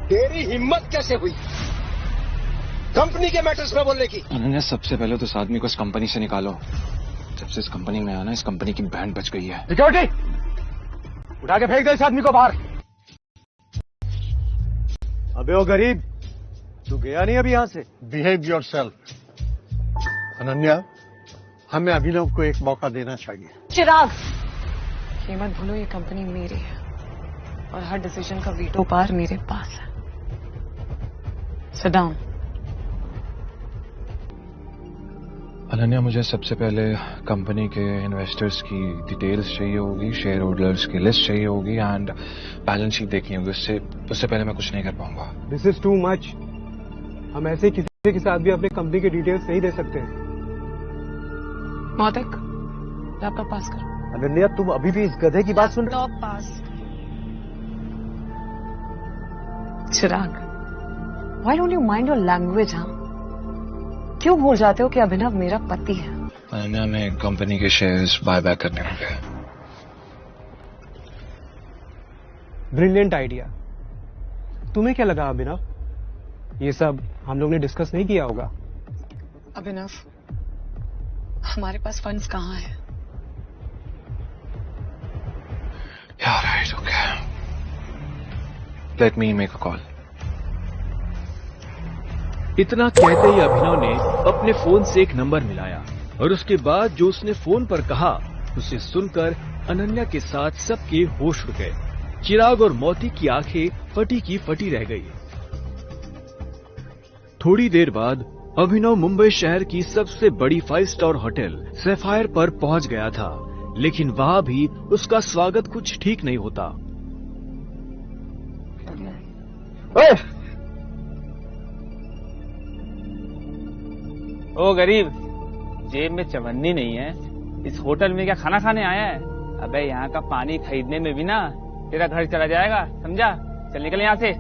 तेरी हिम्मत कैसे हुई कंपनी के मैटर्स में बोलने की? अनन्या, सबसे पहले तो इस आदमी को इस कंपनी से निकालो। जब से इस कंपनी में आया ना, इस कंपनी की बैंड बच गई है। सिक्योरिटी, उठा के फेंक दे इस आदमी को बाहर। अबे ओ गरीब, तू गया नहीं अभी यहां से? Behave yourself. अनन्या, हमें अभिनव को एक मौका देना चाहिए। चिराग, ये मत भूलो ये कंपनी मेरी है और हर डिसीजन का वीटो पावर मेरे पास है। Sit down. अनन्या, मुझे सबसे पहले कंपनी के इन्वेस्टर्स की डिटेल्स चाहिए होगी, शेयर होल्डर्स की लिस्ट चाहिए होगी एंड बैलेंस शीट देखनी होगी। उससे पहले मैं कुछ नहीं कर पाऊंगा। This is too much. हम ऐसे किसी के साथ भी अपने कंपनी के डिटेल्स नहीं दे सकते। मौतिक, लैपटॉप पास करो। अनन्या, तुम अभी भी इस गधे की बात सुन रहे हो? Laptop pass. Chirag, why don't you mind your language? हाँ, क्यों भूल जाते हो कि अभिनव मेरा पति है? अनन्या, मैं कंपनी के शेयर्स बाय बैक करने होंगे। Brilliant idea. तुम्हें क्या लगा अभिनव, ये सब हम लोग ने डिस्कस नहीं किया होगा? अभिनव, हमारे पास फंड्स कहाँ हैं? Yeah, right, okay. Let me make a call. इतना कहते ही अभिनव ने अपने फोन से एक नंबर मिलाया और उसके बाद जो उसने फोन पर कहा उसे सुनकर अनन्या के साथ सबके होश उड़ गए। चिराग और मोती की आंखें फटी की फटी रह गई। थोड़ी देर बाद अभिनव मुंबई शहर की सबसे बड़ी 5 स्टार होटल सैफायर पर पहुंच गया था, लेकिन वहां भी उसका स्वागत कुछ ठीक नहीं होता। ओ गरीब, जेब में चवन्नी नहीं है, इस होटल में क्या खाना खाने आया है? अबे यहाँ का पानी खरीदने में भी ना तेरा घर चला जाएगा, समझा? चल निकल यहाँ से।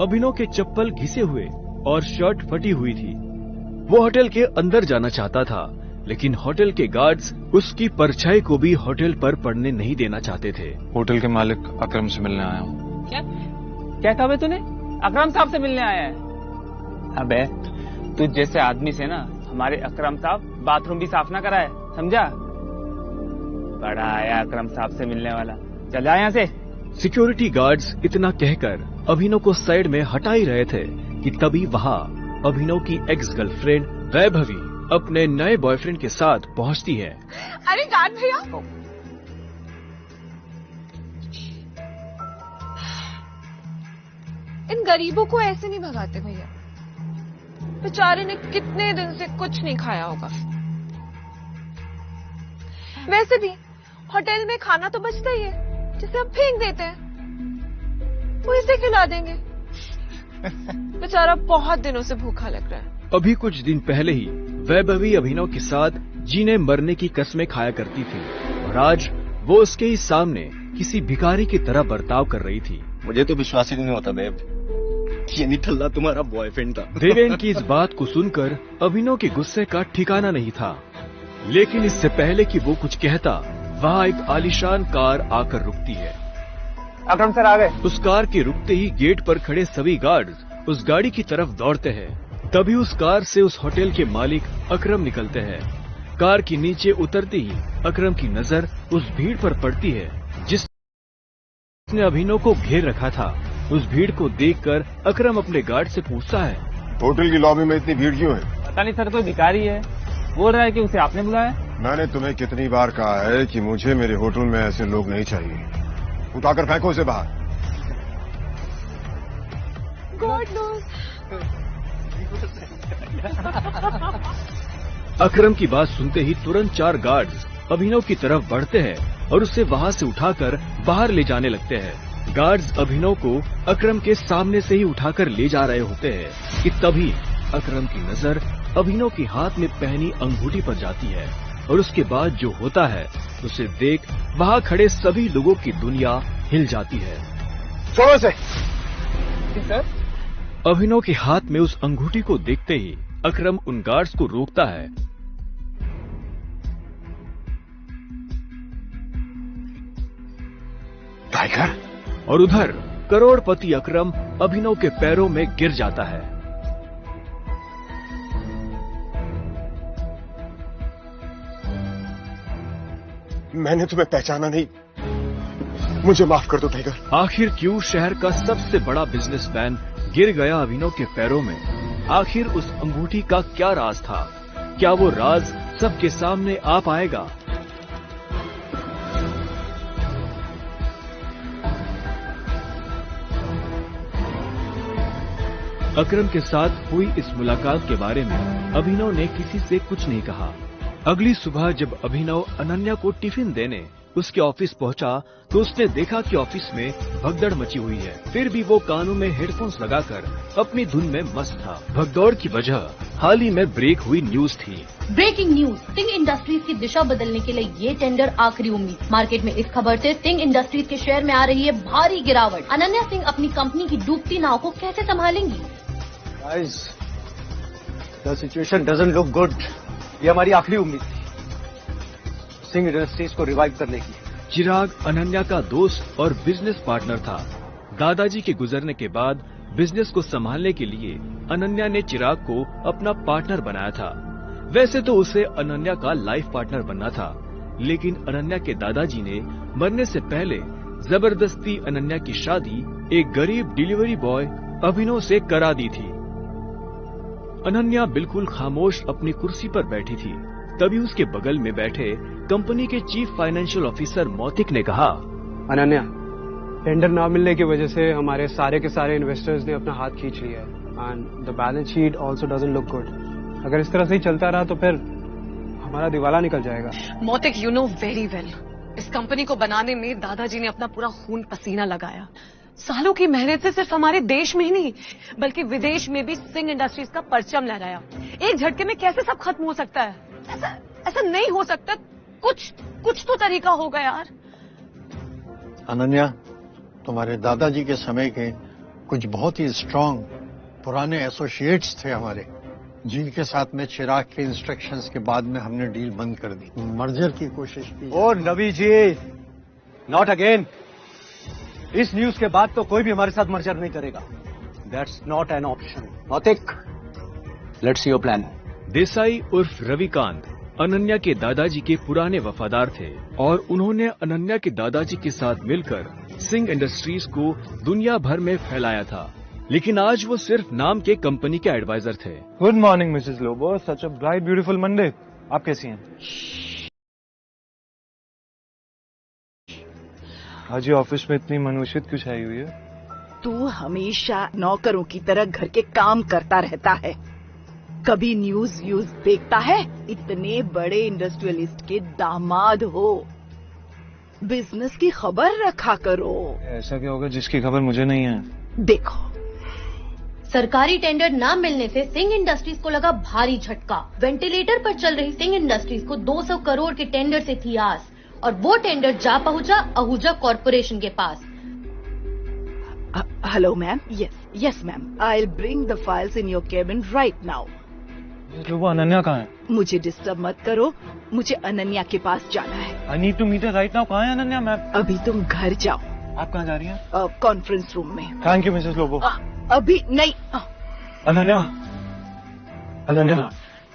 अभिनव के चप्पल घिसे हुए और शर्ट फटी हुई थी। वो होटल के अंदर जाना चाहता था, लेकिन होटल के गार्ड्स उसकी परछाई को भी होटल पर पड़ने नहीं देना चाहते थे। होटल के मालिक अकरम से मिलने आया हूँ। क्या कहा बे तूने? अकरम साहब से मिलने आया है? अबे तुझ जैसे आदमी से ना हमारे अकरम साहब बाथरूम भी साफ ना कराए, समझा? बड़ा आया अकरम साहब से मिलने वाला। चल जा यहाँ से। सिक्योरिटी गार्ड्स इतना कहकर अभिनव को साइड में हटा ही रहे थे कि तभी वहाँ अभिनव की एक्स गर्लफ्रेंड वैभवी अपने नए बॉयफ्रेंड के साथ पहुँचती है। अरे गार्ड भैया, इन गरीबों को ऐसे नहीं भगाते भैया। बेचारे ने कितने दिन से कुछ नहीं खाया होगा। वैसे भी होटल में खाना तो बचता ही है, जिसे हम फेंक देते हैं, वो इसे खिला देंगे। बेचारा बहुत दिनों से भूखा लग रहा है। अभी कुछ दिन पहले ही वैभवी अभिनव के साथ जीने मरने की कस्में खाया करती थी और आज वो उसके ही सामने किसी भिखारी की तरह बर्ताव कर रही थी। मुझे तो विश्वास ही नहीं होता बेब, ये निठल्ला तुम्हारा बॉयफ्रेंड था। देवेन की इस बात को सुनकर अभिनव के गुस्से का ठिकाना नहीं था, लेकिन इससे पहले कि वो कुछ कहता, वहाँ एक आलीशान कार आकर रुकती है। अकरम सर आ गए। उस कार के रुकते ही गेट पर खड़े सभी गार्ड्स उस गाड़ी की तरफ दौड़ते हैं। तभी उस कार से उस होटल के मालिक अकरम निकलते हैं। कार के नीचे उतरते ही अकरम की नजर उस भीड़ पर पड़ती है जिसने अभिनव को घेर रखा था। उस भीड़ को देखकर अकरम अपने गार्ड से पूछता है, होटल की लॉबी में इतनी भीड़ क्यों है? पता नहीं सर, कोई भिखारी है, बोल रहा है कि उसे आपने बुलाया। मैंने तुम्हें कितनी बार कहा है कि मुझे मेरे होटल में ऐसे लोग नहीं चाहिए। उठाकर फेंको उसे बाहर। God knows. अकरम की बात सुनते ही तुरंत 4 गार्ड्स अभिनव की तरफ बढ़ते हैं और उसे वहां से उठाकर बाहर ले जाने लगते हैं। गार्ड्स अभिनव को अकरम के सामने से ही उठाकर ले जा रहे होते हैं कि तभी अकरम की नजर अभिनव के हाथ में पहनी अंगूठी पर जाती है और उसके बाद जो होता है उसे देख वहां खड़े सभी लोगों की दुनिया हिल जाती है। छोड़ो से। सर, अभिनव के हाथ में उस अंगूठी को देखते ही अकरम उन गार्ड्स को रोकता है। टाइगर। और उधर करोड़पति अकरम अभिनव के पैरों में गिर जाता है। मैंने तुम्हें पहचाना नहीं, मुझे माफ कर दो टाइगर। आखिर क्यों शहर का सबसे बड़ा बिजनेसमैन गिर गया अभिनव के पैरों में? आखिर उस अंगूठी का क्या राज था? क्या वो राज सबके सामने आ पाएगा? अकरम के साथ हुई इस मुलाकात के बारे में अभिनव ने किसी से कुछ नहीं कहा। अगली सुबह जब अभिनव अनन्या को टिफिन देने उसके ऑफिस पहुंचा तो उसने देखा कि ऑफिस में भगदड़ मची हुई है। फिर भी वो कानों में हेडफोन्स लगाकर अपनी धुन में मस्त था। भगदौड़ की वजह हाल ही में ब्रेक हुई न्यूज थी। ब्रेकिंग न्यूज, सिंह इंडस्ट्रीज की दिशा बदलने के लिए ये टेंडर आखिरी उम्मीद। मार्केट में इस खबर से सिंह इंडस्ट्रीज के शेयर में आ रही है भारी गिरावट। अनन्या सिंह अपनी कंपनी की डूबती नाव को कैसे संभालेंगी? Guys, the situation doesn't look good. ये हमारी आखिरी उम्मीद थी सिंह इंडस्ट्रीज को रिवाइव करने की। चिराग अनन्या का दोस्त और बिजनेस पार्टनर था। दादाजी के गुजरने के बाद बिजनेस को संभालने के लिए अनन्या ने चिराग को अपना पार्टनर बनाया था। वैसे तो उसे अनन्या का लाइफ पार्टनर बनना था, लेकिन अनन्या के दादाजी ने मरने से पहले जबरदस्ती अनन्या की शादी एक गरीब डिलीवरी बॉय अभिनव से करा दी थी। अनन्या बिल्कुल खामोश अपनी कुर्सी पर बैठी थी। तभी उसके बगल में बैठे कंपनी के चीफ फाइनेंशियल ऑफिसर मौतिक ने कहा, अनन्या, टेंडर ना मिलने की वजह से हमारे सारे के सारे इन्वेस्टर्स ने अपना हाथ खींच लिया है and the balance sheet also doesn't look good. अगर इस तरह से ही चलता रहा तो फिर हमारा दिवाला निकल जाएगा। मोतिक, यू नो वेरी वेल, इस कंपनी को बनाने में दादाजी ने अपना पूरा खून पसीना लगाया। सालों की मेहनत से सिर्फ हमारे देश में ही नहीं बल्कि विदेश में भी सिंह इंडस्ट्रीज का परचम लहराया। एक झटके में कैसे सब खत्म हो सकता है? ऐसा नहीं हो सकता। कुछ तो तरीका होगा यार। अनन्या, तुम्हारे दादाजी के समय के कुछ बहुत ही स्ट्रांग पुराने एसोसिएट्स थे हमारे, जिनके साथ में चिराग के इंस्ट्रक्शंस के बाद में हमने डील बंद कर दी, मर्जर की कोशिश की। ओ नबी जी, नॉट अगेन। इस न्यूज के बाद तो कोई भी हमारे साथ मर्जर नहीं करेगा। That's not an option. Mautik, let's see your plan. Desai उर्फ रविकांत अनन्या के दादाजी के पुराने वफादार थे और उन्होंने अनन्या के दादाजी के साथ मिलकर सिंह इंडस्ट्रीज को दुनिया भर में फैलाया था। लेकिन आज वो सिर्फ नाम के कंपनी के एडवाइजर थे। Good morning Mrs Lobo, such a bright beautiful Monday. आप कैसी हैं? आज ये ऑफिस में इतनी मनुष्यत क्यों छाई हुई है? तू हमेशा नौकरों की तरह घर के काम करता रहता है, कभी न्यूज देखता है? इतने बड़े इंडस्ट्रियलिस्ट के दामाद हो, बिजनेस की खबर रखा करो। ऐसा क्या होगा जिसकी खबर मुझे नहीं है? देखो, सरकारी टेंडर न मिलने से सिंह इंडस्ट्रीज को लगा भारी झटका। वेंटिलेटर पर चल रही सिंह इंडस्ट्रीज को 200 करोड़ के टेंडर से थी आस और वो टेंडर जा पहुंचा आहूजा कॉर्पोरेशन के पास। Hello ma'am. Yes ma'am, I will bring the files in your cabin right now. वो अनन्या कहाँ है? मुझे डिस्टर्ब मत करो, मुझे अनन्या के पास जाना है। I need to meet her right now. कहाँ है अनन्या मैम? अभी तुम घर जाओ। आप कहाँ जा रही हैं? कॉन्फ्रेंस रूम में। Thank you Mrs Lobo. अभी नहीं। अनन्या,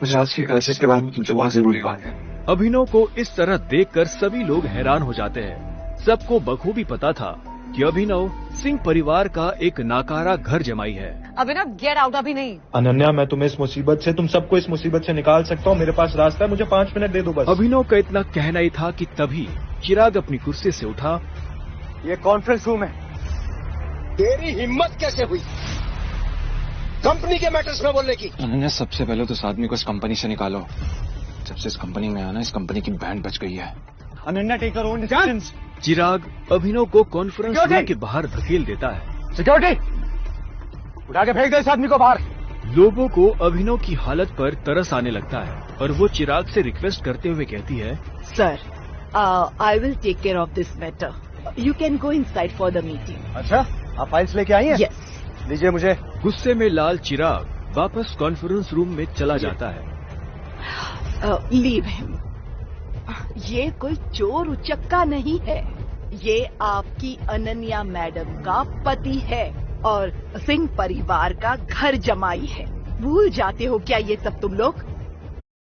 मुझे आज की क्लासेस के बारे में तुमसे बहुत जरूरी बात है। अभिनव को इस तरह देखकर सभी लोग हैरान हो जाते हैं। सबको बखूबी पता था कि अभिनव सिंह परिवार का एक नाकारा घर जमाई है। अभिनव, गेट आउट। अभी नहीं। अनन्या, मैं तुम्हें इस मुसीबत से, तुम सबको इस मुसीबत से निकाल सकता हूँ। मेरे पास रास्ता है, मुझे 5 मिनट दे दो बस। अभिनव का इतना कहना ही था कि तभी चिराग अपनी कुर्सी से उठा। ये कॉन्फ्रेंस रूम है। तेरी हिम्मत कैसे हुई कंपनी के मैटर्स में बोलने की? अनन्या, सबसे पहले तो इस आदमी को इस कंपनी से निकालो। जब से इस कंपनी में आना, इस कंपनी की बैंड बच गई है। Ananya, take your own decisions. Chirag Abhinav को कॉन्फ्रेंस रूम के बाहर धकेल देता है। सिक्योरिटी, उठा के फेंक दे इस आदमी को बाहर। लोगों को अभिनव की हालत पर तरस आने लगता है और वो चिराग से रिक्वेस्ट करते हुए कहती है, sir, I will take care of this matter. You can go inside for the meeting. अच्छा, आप फाइल्स लेके आई हैं? यस। लीजिए मुझे। गुस्से में लाल चिराग वापस कॉन्फ्रेंस रूम में चला जाता है। Leave him. ये कोई चोर उचक्का नहीं है, ये आपकी अनन्या मैडम का पति है और सिंह परिवार का घर जमाई है। भूल जाते हो क्या ये सब तुम लोग?